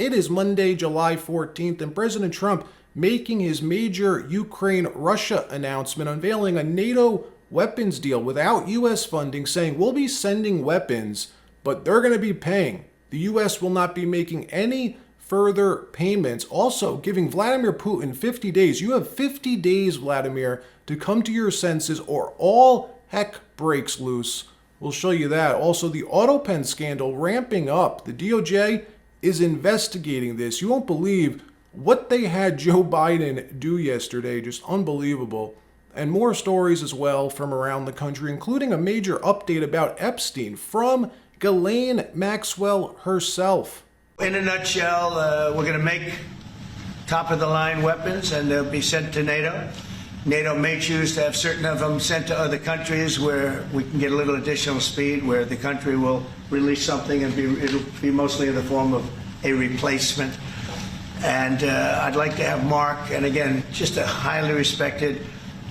It is Monday, July 14th, and President Trump making his major Ukraine-Russia announcement, unveiling a NATO weapons deal without U.S. funding, saying we'll be sending weapons, but they're going to be paying. The U.S. will not be making any further payments. Also giving Vladimir Putin 50 days. You have 50 days, Vladimir, to come to your senses or all heck breaks loose. We'll show you that. Also, the auto pen scandal ramping up. The DOJ is investigating this. You won't believe what they had Joe Biden do yesterday. Just unbelievable. And more stories as well from around the country, including a major update about Epstein from Ghislaine Maxwell herself. In a nutshell, we're going to make top-of-the-line weapons, and they'll be sent to NATO. NATO may choose to have certain of them sent to other countries where we can get a little additional speed, where the country will release something and it'll be mostly in the form of a replacement. And I'd like to have Mark, and again, just a highly respected,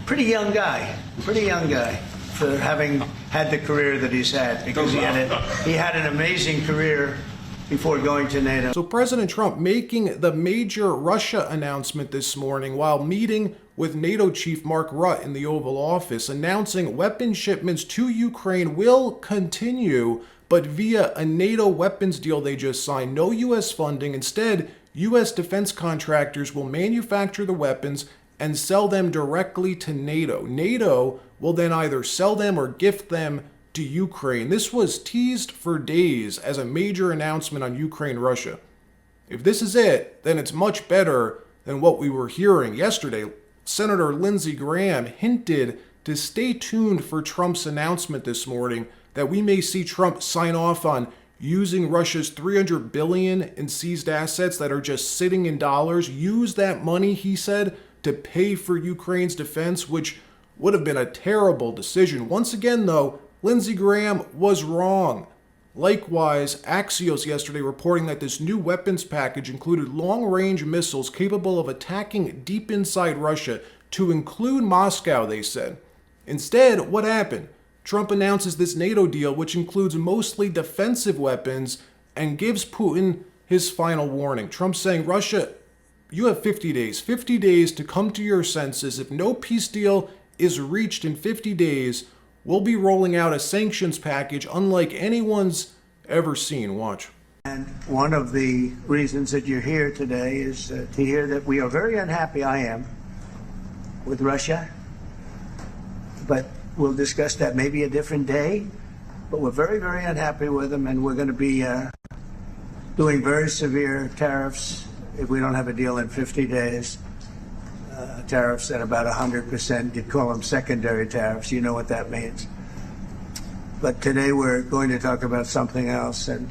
pretty young guy for having had the career that he's had, because he had an amazing career before going to NATO. So President Trump making the major Russia announcement this morning while meeting with NATO Chief Mark Rutte in the Oval Office, announcing weapon shipments to Ukraine will continue, but via a NATO weapons deal they just signed. No U.S. funding. Instead, U.S. defense contractors will manufacture the weapons and sell them directly to NATO. NATO will then either sell them or gift them to Ukraine. This was teased for days as a major announcement on Ukraine-Russia. If this is it, then it's much better than what we were hearing yesterday. Senator Lindsey Graham hinted to stay tuned for Trump's announcement this morning that we may see Trump sign off on using Russia's $300 billion in seized assets that are just sitting in dollars. Use that money, he said, to pay for Ukraine's defense, which would have been a terrible decision. Once again, though, Lindsey Graham was wrong. Likewise, Axios yesterday reporting that this new weapons package included long-range missiles capable of attacking deep inside Russia, to include Moscow, they said. Instead, what happened? Trump announces this NATO deal, which includes mostly defensive weapons, and gives Putin his final warning. Trump saying, Russia, you have 50 days to come to your senses. If no peace deal is reached in 50 days, we'll be rolling out a sanctions package unlike anyone's ever seen. Watch. And one of the reasons that you're here today is to hear that we are very unhappy, I am, with Russia. But we'll discuss that maybe a different day. But we're very, very unhappy with them, and we're going to be doing very severe tariffs if we don't have a deal in 50 days. Tariffs at about 100%. You'd call them secondary tariffs. You know what that means. But today we're going to talk about something else. And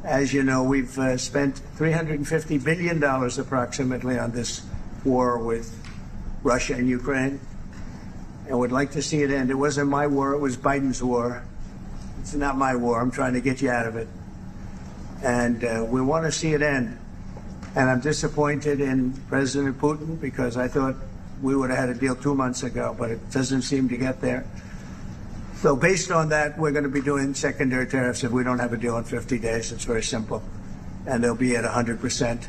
as you know, we've spent $350 billion approximately on this war with Russia and Ukraine. And would like to see it end. It wasn't my war. It was Biden's war. It's not my war. I'm trying to get you out of it. And we want to see it end. And I'm disappointed in President Putin, because I thought we would have had a deal 2 months ago, but it doesn't seem to get there. So based on that, we're going to be doing secondary tariffs if we don't have a deal in 50 days. It's very simple. And they'll be at 100%.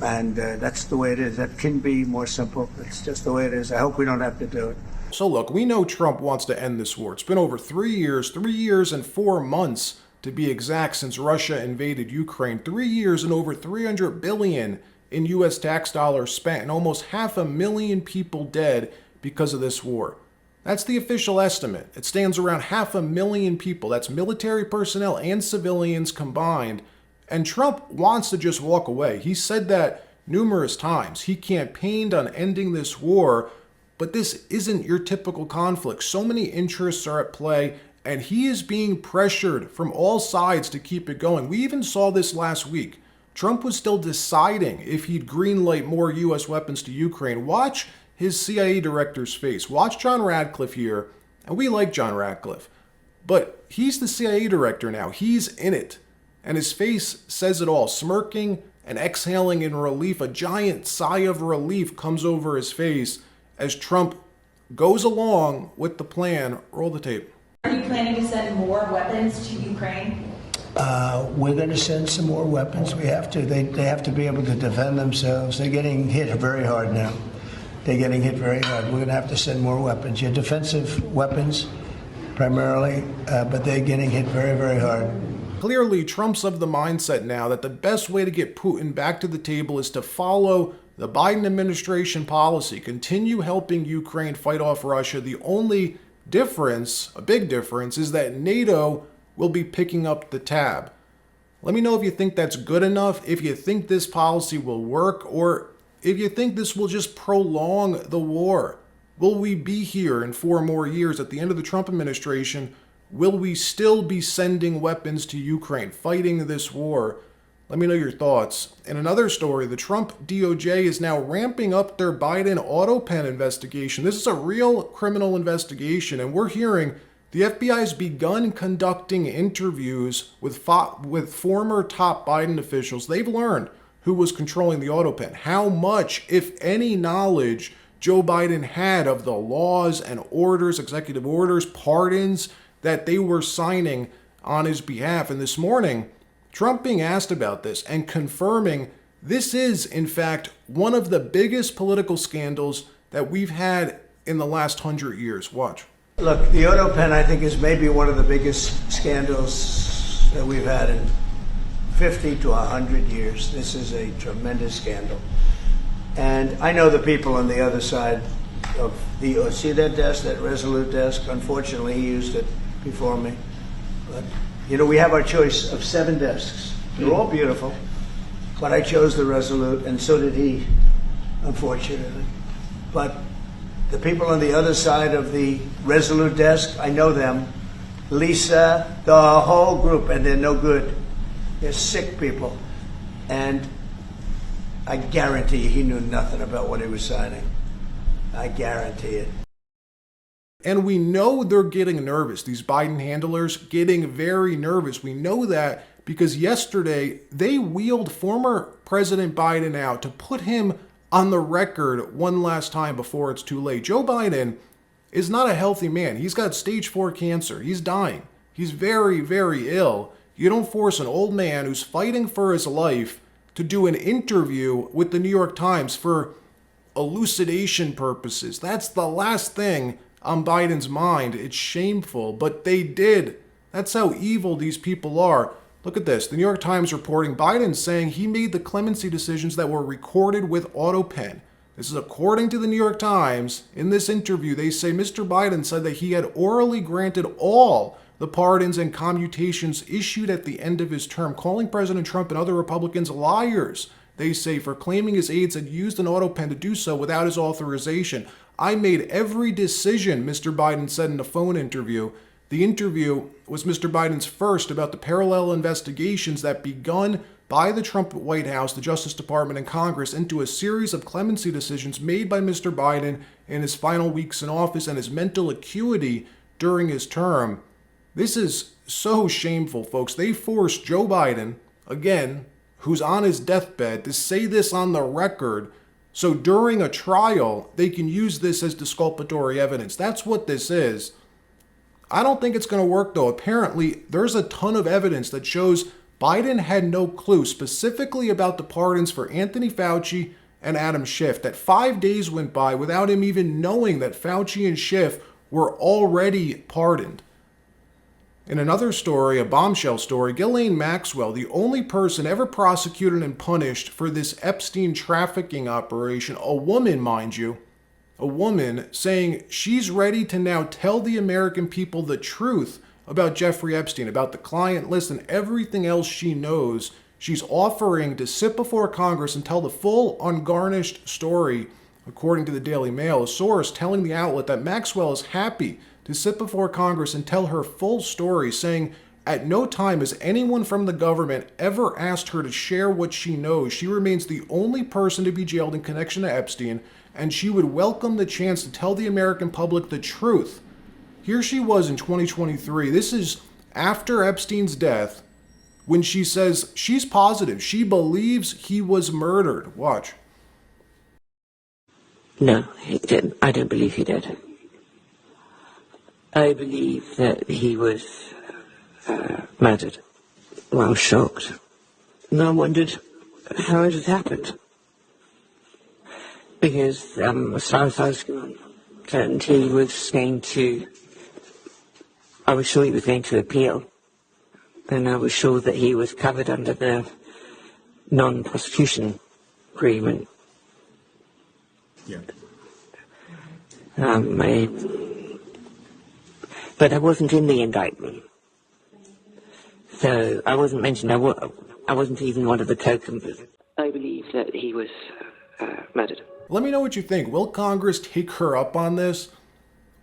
And that's the way it is. That can be more simple. It's just the way it is. I hope we don't have to do it. So look, we know Trump wants to end this war. It's been over 3 years and 4 months to be exact, since Russia invaded Ukraine. 3 years and over $300 billion in U.S. tax dollars spent, and almost 500,000 people dead because of this war. That's the official estimate. It stands around 500,000 people. That's military personnel and civilians combined. And Trump wants to just walk away. He said that numerous times. He campaigned on ending this war, but this isn't your typical conflict. So many interests are at play, and he is being pressured from all sides to keep it going. We even saw this last week. Trump was still deciding if he'd greenlight more U.S. weapons to Ukraine. Watch his CIA director's face. Watch John Radcliffe here. And we like John Radcliffe. But he's the CIA director now. He's in it. And his face says it all. Smirking and exhaling in relief. A giant sigh of relief comes over his face as Trump goes along with the plan. Roll the tape. Are you planning to send more weapons to Ukraine? We're going to send some more weapons. We have to. They have to be able to defend themselves. They're getting hit very hard now. They're getting hit very hard. We're going to have to send more weapons. Your defensive weapons, primarily, but they're getting hit very, very hard. Clearly, Trump's of the mindset now that the best way to get Putin back to the table is to follow the Biden administration policy, continue helping Ukraine fight off Russia. The only difference, a big difference, is that NATO will be picking up the tab. Let me know if you think that's good enough, if you think this policy will work, or if you think this will just prolong the war. Will we be here in 4 more years at the end of the Trump administration? Will we still be sending weapons to Ukraine, fighting this war? Let me know your thoughts. In another story, the Trump DOJ is now ramping up their Biden auto pen investigation. This is a real criminal investigation, and we're hearing the FBI has begun conducting interviews with former top Biden officials. They've learned who was controlling the auto pen, how much, if any, knowledge Joe Biden had of the laws and orders, executive orders, pardons that they were signing on his behalf. And this morning, Trump being asked about this and confirming this is, in fact, one of the biggest political scandals that we've had in the last 100 years. Watch. Look, the auto pen, I think, is maybe one of the biggest scandals that we've had in 50 to 100 years. This is a tremendous scandal. And I know the people on the other side of the, see that desk, that Resolute desk? Unfortunately, he used it before me. But, you know, we have our choice of 7 desks. They're all beautiful. But I chose the Resolute, and so did he, unfortunately. But the people on the other side of the Resolute desk, I know them. Lisa, the whole group, and they're no good. They're sick people. And I guarantee you he knew nothing about what he was signing. I guarantee it. And we know they're getting nervous. These Biden handlers getting very nervous. We know that because yesterday they wheeled former President Biden out to put him on the record one last time before it's too late. Joe Biden is not a healthy man. He's got stage 4 cancer. He's dying. He's very, very ill. You don't force an old man who's fighting for his life to do an interview with the New York Times for elucidation purposes. That's the last thing on Biden's mind. It's shameful, but they did. That's how evil these people are. Look at this. The New York Times reporting Biden saying he made the clemency decisions that were recorded with AutoPen. This is according to the New York Times. In this interview, they say Mr. Biden said that he had orally granted all the pardons and commutations issued at the end of his term, calling President Trump and other Republicans liars, they say, for claiming his aides had used an AutoPen to do so without his authorization. I made every decision, Mr. Biden said in a phone interview. The interview was Mr. Biden's first about the parallel investigations that begun by the Trump White House, the Justice Department, and Congress into a series of clemency decisions made by Mr. Biden in his final weeks in office and his mental acuity during his term. This is so shameful, folks. They forced Joe Biden, again, who's on his deathbed, to say this on the record so during a trial they can use this as disculpatory evidence. That's what this is. I don't think it's going to work, though. Apparently, there's a ton of evidence that shows Biden had no clue specifically about the pardons for Anthony Fauci and Adam Schiff, that 5 days went by without him even knowing that Fauci and Schiff were already pardoned. In another story, a bombshell story, Ghislaine Maxwell, the only person ever prosecuted and punished for this Epstein trafficking operation, a woman, mind you, a woman saying she's ready to now tell the American people the truth about Jeffrey Epstein, about the client list and everything else she knows. She's offering to sit before Congress and tell the full, ungarnished story, according to the Daily Mail. A source telling the outlet that Maxwell is happy to sit before Congress and tell her full story, saying at no time has anyone from the government ever asked her to share what she knows. She remains the only person to be jailed in connection to Epstein, and she would welcome the chance to tell the American public the truth. Here she was in 2023. This is after Epstein's death, when she says she's positive. She believes he was murdered. Watch. No, he didn't. I don't believe he did. I believe that he was murdered. Well, shocked. And I wondered how it had happened. Because as far as I was concerned, I was sure he was going to appeal. And I was sure that he was covered under the non-prosecution agreement. Yeah. But I wasn't in the indictment. So I wasn't mentioned. I wasn't even one of the co-conspirators. I believe that he was murdered. Let me know what you think. Will Congress take her up on this?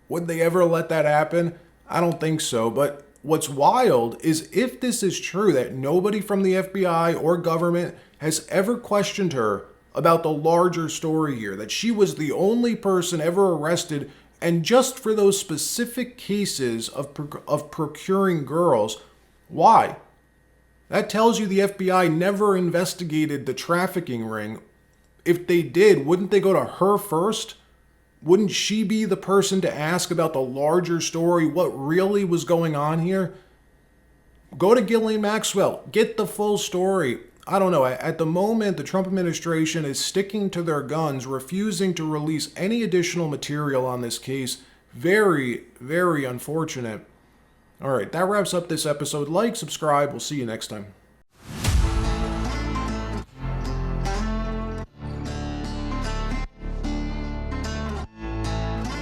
Would they ever let that happen? I don't think so. But what's wild is if this is true, that nobody from the FBI or government has ever questioned her about the larger story here, that she was the only person ever arrested, and just for those specific cases of procuring girls. Why? That tells you the FBI never investigated the trafficking ring. If they did, wouldn't they go to her first? Wouldn't she be the person to ask about the larger story, what really was going on here? Go to Ghislaine Maxwell, get the full story. I don't know. At the moment, the Trump administration is sticking to their guns, refusing to release any additional material on this case. Very, very unfortunate. All right, that wraps up this episode. Like, subscribe. We'll see you next time.